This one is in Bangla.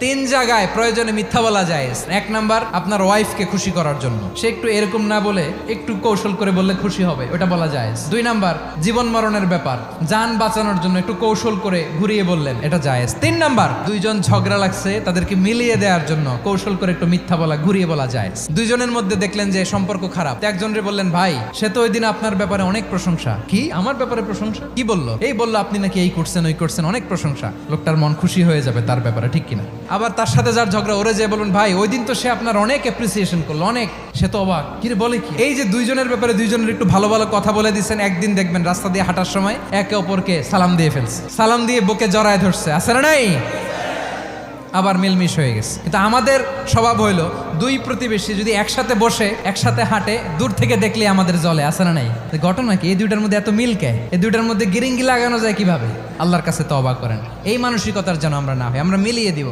তিন জায়গায় প্রয়োজনে মিথ্যা বলা যায়। এক নাম্বার, আপনার ওয়াইফকে খুশি করার জন্য, সে একটু এরকম না বলে একটু কৌশল করে বললে খুশি হবে, ওটা বলা যায়। দুই নাম্বার, জীবন মরণের ব্যাপার, জান বাঁচানোর জন্য একটু কৌশল করে ঘুরিয়ে বললেন, এটা জায়েজ। তিন নাম্বার, দুইজন ঝগড়া লাগছে তাদেরকে মিলিয়ে দেওয়ার জন্য কৌশল করে একটু মিথ্যা বলা, ঘুরিয়ে বলা যায়। দুইজনের মধ্যে দেখলেন যে সম্পর্ক খারাপ, একজনরে বললেন, ভাই সে তো ওই দিন আপনার ব্যাপারে অনেক প্রশংসা। কি আমার ব্যাপারে প্রশংসা? কি বললো? এই বললো আপনি নাকি এই করছেন ওই করছেন, অনেক প্রশংসা। লোকটার মন খুশি হয়ে যাবে তার ব্যাপারে, ঠিক কিনা? আবার তার সাথে যার ঝগড়া, ওরে যে বলুন, ভাই ওই দিন তো সে আপনার অনেক অ্যাপ্রিসিয়েশন করলো, অনেক, সে তো অবাক, কি রে বলে কি? এই যে দুইজনের ব্যাপারে দুইজনের একটু ভালো ভালো কথা বলে দিচ্ছেন, একদিন দেখবেন রাস্তা দিয়ে হাঁটার সময় একে অপরকে সালাম দিয়ে ফেলছে, সালাম দিয়ে বুকে জড়ায় ধরছে, আছে না নাই? আবার মিলমিশ হয়ে গেছে। কিন্তু আমাদের স্বভাব হইলো, দুই প্রতিবেশী যদি একসাথে বসে একসাথে হাঁটে, দূর থেকে দেখলে আমাদের জলে, আছে না নাই? ঘটনা কি? এই দুইটার মধ্যে এত মিল কে? এই দুইটার মধ্যে গিরিঙ্গি লাগানো যায় কিভাবে? আল্লাহর কাছে তওবা করেন, এই মানসিকতার যেন আমরা না হয়, আমরা মিলিয়ে দিব।